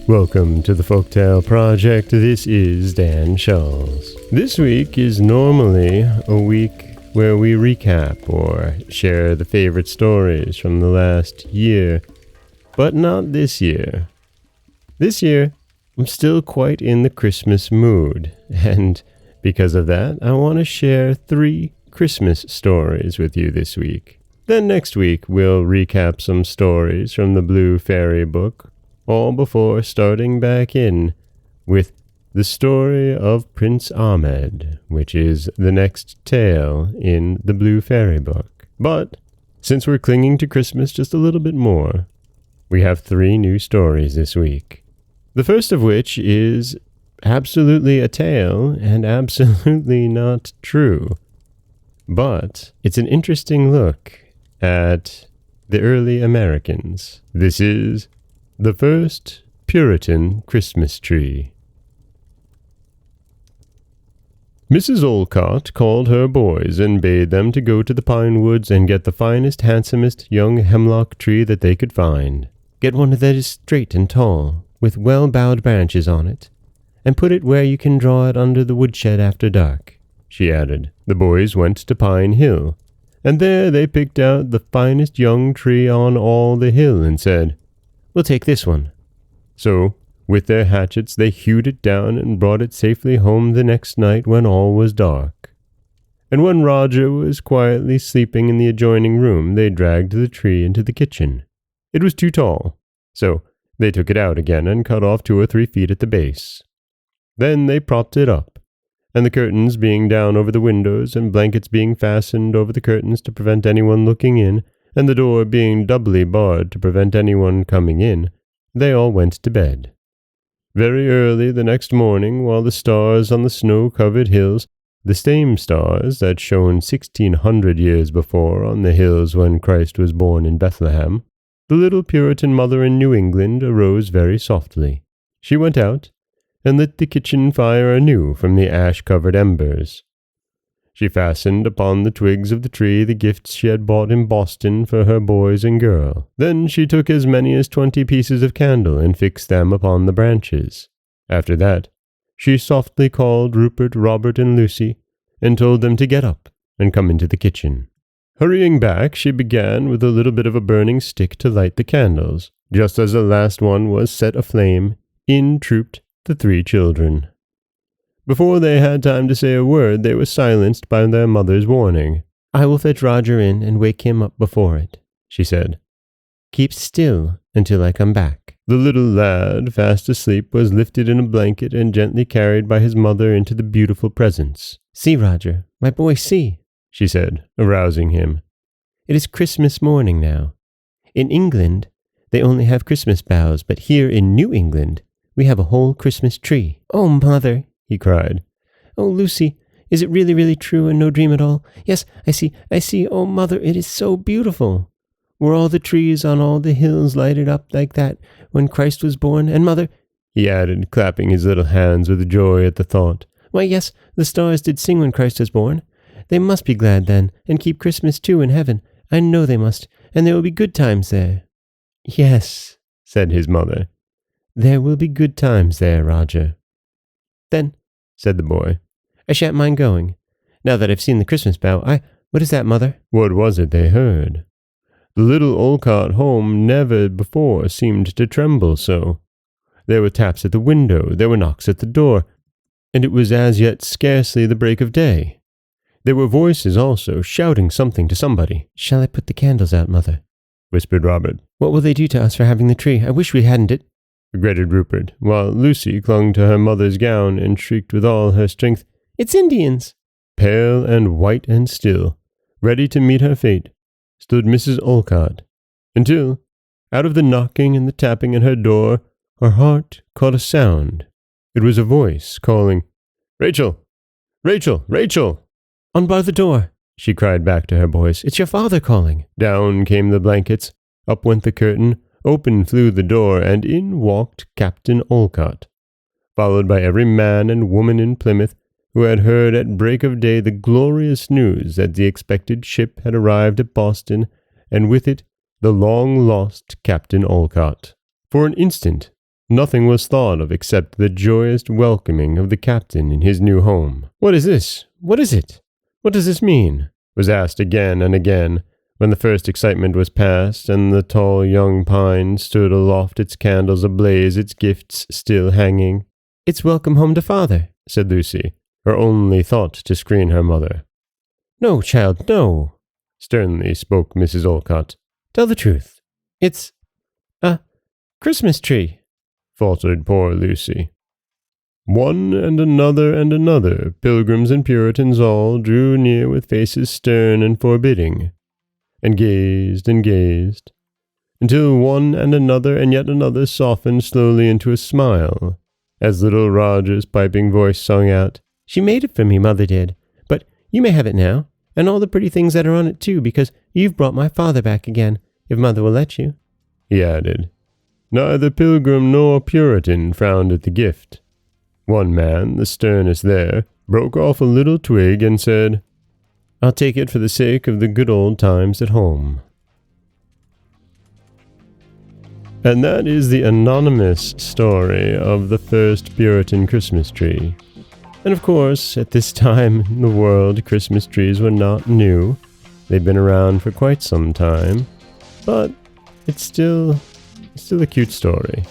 Welcome to the Folktale Project. This is Dan Charles. This week is normally a week where we recap or share the favorite stories from the last year, but not this year. This year, I'm still quite in the Christmas mood, and because of that, I want to share 3 Christmas stories with you this week. Then next week, we'll recap some stories from the Blue Fairy book, all before starting back in with the story of Prince Ahmed, which is the next tale in the Blue Fairy book. But since we're clinging to Christmas just a little bit more, we have 3 new stories this week. The first of which is absolutely a tale and absolutely not true. But it's an interesting look at the early Americans. This is the first Puritan Christmas tree. Mrs. Olcott called her boys and bade them to go to the pine woods and get the finest, handsomest young hemlock tree that they could find. Get one that is straight and tall, with well-bowed branches on it, and put it where you can draw it under the woodshed after dark, she added. The boys went to Pine Hill, and there they picked out the finest young tree on all the hill and said, "We'll take this one." So, with their hatchets, they hewed it down and brought it safely home the next night when all was dark. And when Roger was quietly sleeping in the adjoining room, they dragged the tree into the kitchen. It was too tall, so they took it out again and cut off 2 or 3 feet at the base. Then they propped it up, and the curtains being down over the windows and blankets being fastened over the curtains to prevent anyone looking in, and the door being doubly barred to prevent anyone coming in, they all went to bed. Very early the next morning, while the stars on the snow-covered hills, the same stars that shone 1,600 years before on the hills when Christ was born in Bethlehem, the little Puritan mother in New England arose very softly. She went out and lit the kitchen fire anew from the ash-covered embers. She fastened upon the twigs of the tree the gifts she had bought in Boston for her boys and girl. Then she took as many as 20 pieces of candle and fixed them upon the branches. After that, she softly called Rupert, Robert, and Lucy, and told them to get up and come into the kitchen. Hurrying back, she began with a little bit of a burning stick to light the candles. Just as the last one was set aflame, in trooped the 3 children. Before they had time to say a word, they were silenced by their mother's warning. "I will fetch Roger in and wake him up before it," she said. "Keep still until I come back." The little lad, fast asleep, was lifted in a blanket and gently carried by his mother into the beautiful presence. "See, Roger, my boy, see," she said, arousing him. "It is Christmas morning now. In England, they only have Christmas boughs, but here in New England, we have a whole Christmas tree." "Oh, Mother," he cried. "Oh, Lucy, is it really, really true and no dream at all? Yes, I see. Oh, Mother, it is so beautiful. Were all the trees on all the hills lighted up like that when Christ was born? And Mother," he added, clapping his little hands with joy at the thought, "why, yes, the stars did sing when Christ was born. They must be glad then, and keep Christmas too in heaven. I know they must, and there will be good times there." "Yes," said his mother, "there will be good times there, Roger." "Then," said the boy, "I shan't mind going. Now that I've seen the Christmas bough, What is that, Mother?" What was it they heard? The little Olcott home never before seemed to tremble so. There were taps at the window, there were knocks at the door, and it was as yet scarcely the break of day. There were voices also, shouting something to somebody. "Shall I put the candles out, Mother?" whispered Robert. "What will they do to us for having the tree? I wish we hadn't it," regretted Rupert, while Lucy clung to her mother's gown and shrieked with all her strength, "It's Indians!" Pale and white and still, ready to meet her fate, stood Mrs. Olcott, until, out of the knocking and the tapping at her door, her heart caught a sound. It was a voice calling, "Rachel! Rachel! Rachel!" "Unbar the door," she cried back to her boys. "It's your father calling." Down came the blankets, up went the curtain, open flew the door, and in walked Captain Olcott, followed by every man and woman in Plymouth who had heard at break of day the glorious news that the expected ship had arrived at Boston, and with it the long-lost Captain Olcott. For an instant Nothing was thought of except the joyous welcoming of the captain in his new home. "What is this? What is it? What does this mean?" was asked again and again, when the first excitement was past, and the tall young pine stood aloft, its candles ablaze, its gifts still hanging. "It's welcome home to father," said Lucy, her only thought to screen her mother. "No, child, no," sternly spoke Mrs. Olcott. "Tell the truth. It's a Christmas tree," faltered poor Lucy. One and another, pilgrims and Puritans all, drew near with faces stern and forbidding, and gazed, until one and yet another softened slowly into a smile, as little Roger's piping voice sung out, "She made it for me, Mother did, but you may have it now, and all the pretty things that are on it too, because you've brought my father back again, if Mother will let you," he added. Neither pilgrim nor Puritan frowned at the gift. One man, the sternest there, broke off a little twig and said, "I'll take it for the sake of the good old times at home." And that is the anonymous story of the first Puritan Christmas tree. And of course, at this time in the world, Christmas trees were not new. They've been around for quite some time, but it's still a cute story.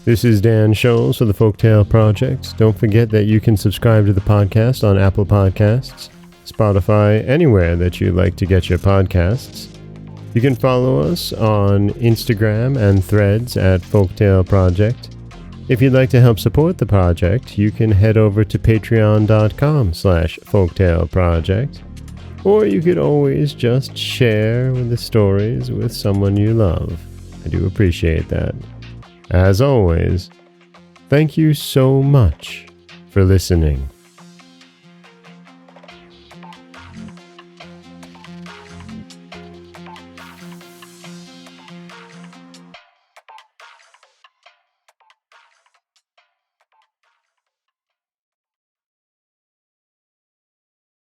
This is Dan Scholes for the Folktale Project. Don't forget that you can subscribe to the podcast on Apple Podcasts, Spotify, anywhere that you like to get your podcasts. You can follow us on Instagram and Threads at Folktale Project. If you'd like to help support the project, you can head over to patreon.com/folktaleproject. Or you could always just share the stories with someone you love. I do appreciate that. As always, thank you so much for listening.